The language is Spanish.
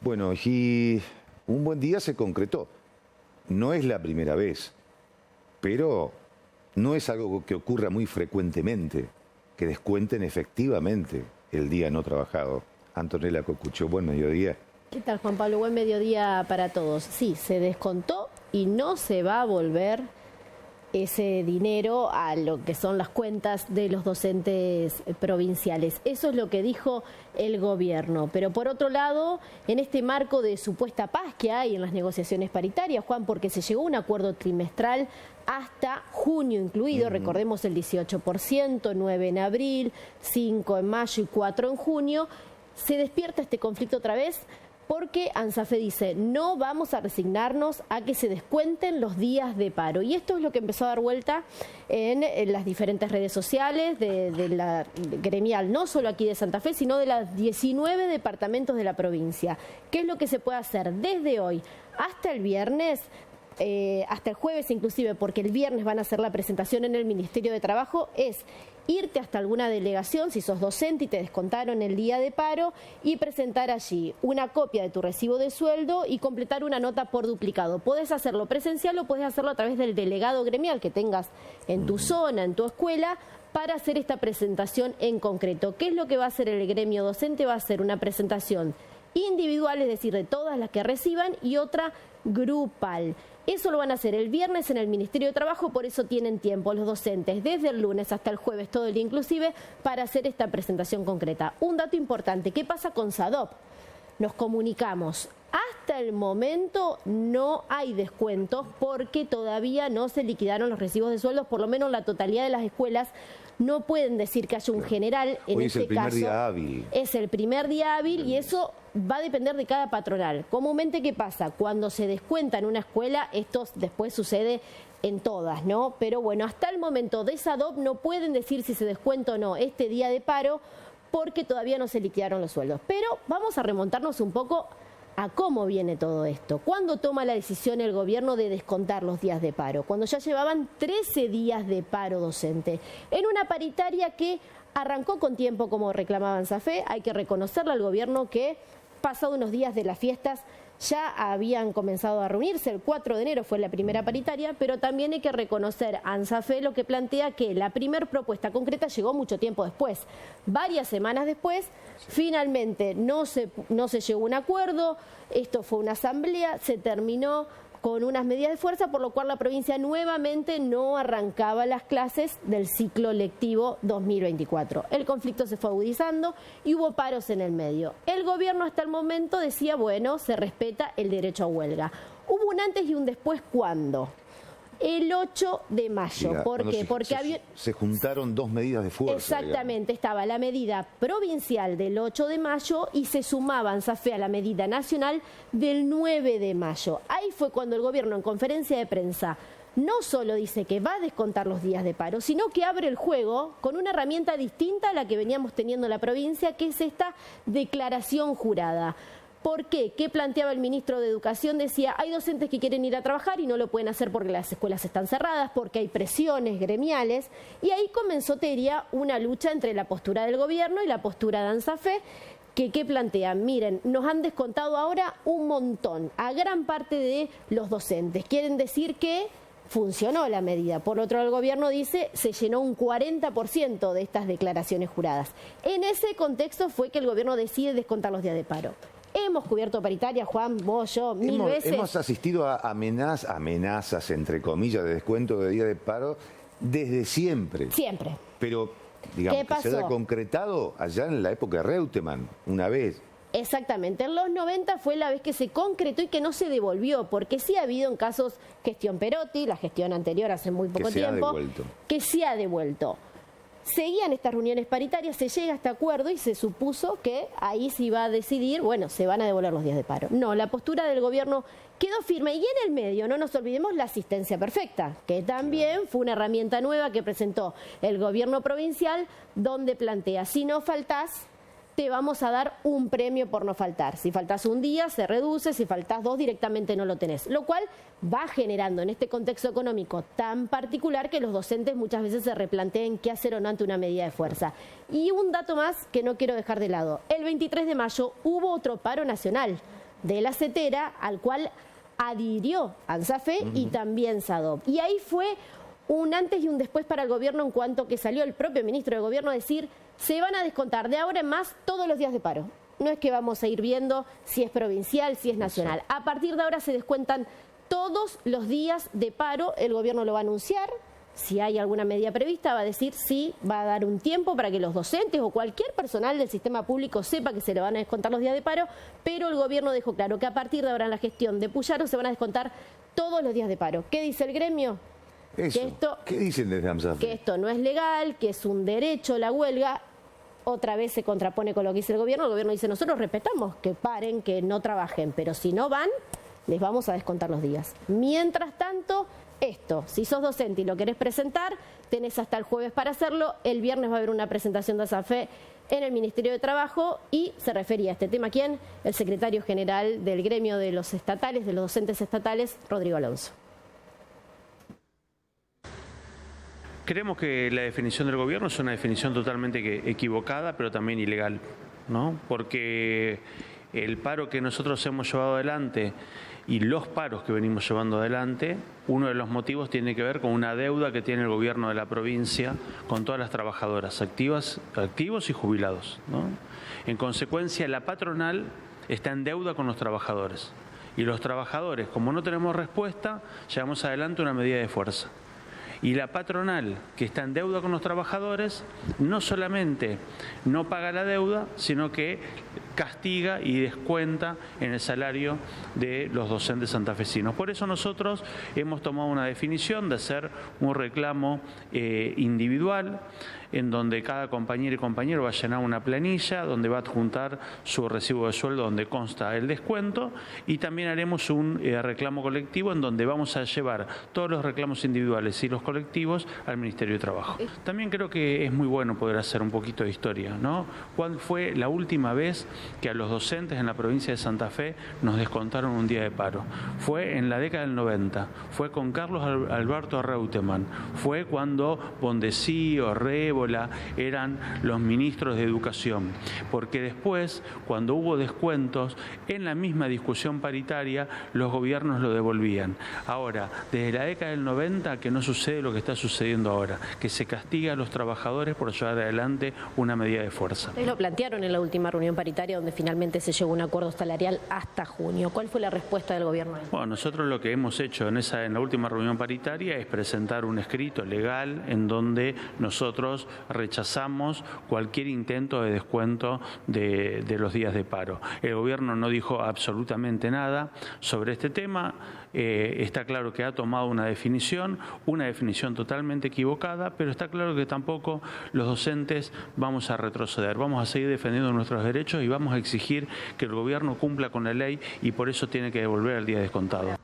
Bueno, y un buen día se concretó. No es la primera vez, pero no es algo que ocurra muy frecuentemente, que descuenten efectivamente el día no trabajado. Antonella Cocucho, buen mediodía. ¿Qué tal, Juan Pablo? Buen mediodía para todos. Sí, se descontó y no se va a volver ese dinero a lo que son las cuentas de los docentes provinciales. Eso es lo que dijo el gobierno. Pero por otro lado, en este marco de supuesta paz que hay en las negociaciones paritarias, Juan, porque se llegó a un acuerdo trimestral hasta junio incluido, recordemos el 18%, 9 en abril, 5 en mayo y 4 en junio, se despierta este conflicto otra vez. Porque ANSAFE dice, no vamos a resignarnos a que se descuenten los días de paro. Y esto es lo que empezó a dar vuelta en las diferentes redes sociales de la gremial, no solo aquí de Santa Fe, sino de las 19 departamentos de la provincia. ¿Qué es lo que se puede hacer desde hoy hasta el viernes? Hasta el jueves inclusive, porque el viernes van a hacer la presentación en el Ministerio de Trabajo, es irte hasta alguna delegación, si sos docente y te descontaron el día de paro, y presentar allí una copia de tu recibo de sueldo y completar una nota por duplicado. Podés hacerlo presencial o podés hacerlo a través del delegado gremial que tengas en tu zona, en tu escuela, para hacer esta presentación en concreto. ¿Qué es lo que va a hacer el gremio docente? Va a hacer una presentación individual, es decir, de todas las que reciban, y otra grupal. Eso lo van a hacer el viernes en el Ministerio de Trabajo, por eso tienen tiempo los docentes desde el lunes hasta el jueves, todo el día inclusive, para hacer esta presentación concreta. Un dato importante, ¿qué pasa con SADOP? Nos comunicamos. Hasta el momento no hay descuentos porque todavía no se liquidaron los recibos de sueldos, por lo menos la totalidad de las escuelas no pueden decir que haya un general. En Hoy este es el primer caso, día hábil. Es el primer día hábil y eso va a depender de cada patronal. Comúnmente, ¿qué pasa? Cuando se descuenta en una escuela, esto después sucede en todas, ¿no? Pero bueno, hasta el momento de SADOP no pueden decir si se descuenta o no este día de paro porque todavía no se liquidaron los sueldos. Pero vamos a remontarnos un poco a cómo viene todo esto. ¿Cuándo toma la decisión el gobierno de descontar los días de paro? Cuando ya llevaban 13 días de paro docente, en una paritaria que arrancó con tiempo, como reclamaba ANSAFE. Hay que reconocerle al gobierno que, pasado unos días de las fiestas, ya habían comenzado a reunirse. El 4 de enero fue la primera paritaria, pero también hay que reconocer a ANSAFE lo que plantea que la primera propuesta concreta llegó mucho tiempo después. Varias semanas después, finalmente no se llegó a un acuerdo, esto fue una asamblea, se terminó con unas medidas de fuerza, por lo cual la provincia nuevamente no arrancaba las clases del ciclo lectivo 2024. El conflicto se fue agudizando y hubo paros en el medio. El gobierno hasta el momento decía, bueno, se respeta el derecho a huelga. Hubo un antes y un después, ¿cuándo? El 8 de mayo. Mira, ¿Por qué? Porque se juntaron dos medidas de fuerza. Exactamente, digamos. Estaba la medida provincial del 8 de mayo y se sumaba ANSAFE a la medida nacional del 9 de mayo. Ahí fue cuando el gobierno, en conferencia de prensa, no solo dice que va a descontar los días de paro, sino que abre el juego con una herramienta distinta a la que veníamos teniendo en la provincia, que es esta declaración jurada. ¿Por qué? ¿Qué planteaba el ministro de Educación? Decía, hay docentes que quieren ir a trabajar y no lo pueden hacer porque las escuelas están cerradas, porque hay presiones gremiales. Y ahí comenzó, te diría, una lucha entre la postura del gobierno y la postura de ANSAFE, ¿qué plantean? Miren, nos han descontado ahora un montón a gran parte de los docentes. Quieren decir que funcionó la medida. Por otro lado, el gobierno dice se llenó un 40% de estas declaraciones juradas. En ese contexto fue que el gobierno decide descontar los días de paro. Hemos cubierto paritaria, Juan, vos, yo, mil veces. Hemos asistido a amenazas, entre comillas, de descuento de día de paro desde siempre. Siempre. Pero, digamos, que se haya concretado allá en la época de Reutemann, una vez. Exactamente, en los 90 fue la vez que se concretó y que no se devolvió, porque sí ha habido en casos gestión Perotti, la gestión anterior hace muy poco tiempo, que sí ha devuelto. Seguían estas reuniones paritarias, se llega a este acuerdo y se supuso que ahí se iba a decidir, bueno, se van a devolver los días de paro. No, la postura del gobierno quedó firme y en el medio, no nos olvidemos, la asistencia perfecta, que también fue una herramienta nueva que presentó el gobierno provincial, donde plantea, si no faltás, te vamos a dar un premio por no faltar. Si faltás un día, se reduce, si faltás dos, directamente no lo tenés. Lo cual va generando en este contexto económico tan particular que los docentes muchas veces se replanteen qué hacer o no ante una medida de fuerza. Y un dato más que no quiero dejar de lado. El 23 de mayo hubo otro paro nacional. de la CETERA, al cual adhirió ANSAFE y también SADOP. Y ahí fue un antes y un después para el gobierno, en cuanto que salió el propio ministro de Gobierno a decir: se van a descontar de ahora en más todos los días de paro. No es que vamos a ir viendo si es provincial, si es nacional. A partir de ahora se descuentan todos los días de paro. El gobierno lo va a anunciar. Si hay alguna medida prevista, va a decir sí, va a dar un tiempo para que los docentes o cualquier personal del sistema público sepa que se le van a descontar los días de paro, pero el gobierno dejó claro que a partir de ahora en la gestión de Puyaro se van a descontar todos los días de paro. ¿Qué dice el gremio? Eso. ¿Qué dicen desde ANSAFE? Que esto no es legal, que es un derecho la huelga. Otra vez se contrapone con lo que dice el gobierno dice: nosotros respetamos que paren, que no trabajen, pero si no van, les vamos a descontar los días. Mientras tanto, si sos docente y lo querés presentar, tenés hasta el jueves para hacerlo. El viernes va a haber una presentación de ANSAFE en el Ministerio de Trabajo y se refería a este tema, ¿quién? El secretario general del gremio de los estatales, de los docentes estatales, Rodrigo Alonso. Creemos que la definición del gobierno es una definición totalmente equivocada, pero también ilegal, ¿no? Porque el paro que nosotros hemos llevado adelante y los paros que venimos llevando adelante, uno de los motivos tiene que ver con una deuda que tiene el gobierno de la provincia con todas las trabajadoras, activos y jubilados, ¿no? En consecuencia, la patronal está en deuda con los trabajadores. Y los trabajadores, como no tenemos respuesta, llevamos adelante una medida de fuerza. Y la patronal, que está en deuda con los trabajadores, no solamente no paga la deuda, sino que castiga y descuenta en el salario de los docentes santafesinos. Por eso nosotros hemos tomado una definición de hacer un reclamo individual, en donde cada compañera y compañero va a llenar una planilla, donde va a adjuntar su recibo de sueldo donde consta el descuento, y también haremos un reclamo colectivo en donde vamos a llevar todos los reclamos individuales y los colectivos al Ministerio de Trabajo. También creo que es muy bueno poder hacer un poquito de historia, ¿no? ¿Cuál fue la última vez que a los docentes en la provincia de Santa Fe nos descontaron un día de paro? Fue en la década del 90, fue con Carlos Alberto Reutemann, fue cuando Bondesí o Révola eran los ministros de Educación, porque después, cuando hubo descuentos, en la misma discusión paritaria, los gobiernos lo devolvían. Ahora, desde la década del 90, que no sucede lo que está sucediendo ahora, que se castiga a los trabajadores por llevar adelante una medida de fuerza. Ustedes lo plantearon en la última reunión paritaria, donde finalmente se llegó a un acuerdo salarial hasta junio. ¿Cuál fue la respuesta del gobierno? Bueno, nosotros lo que hemos hecho en la última reunión paritaria es presentar un escrito legal en donde nosotros rechazamos cualquier intento de descuento de los días de paro. El gobierno no dijo absolutamente nada sobre este tema. Está claro que ha tomado una definición totalmente equivocada, pero está claro que tampoco los docentes vamos a retroceder. Vamos a seguir defendiendo nuestros derechos y vamos a exigir que el gobierno cumpla con la ley, y por eso tiene que devolver el día descontado.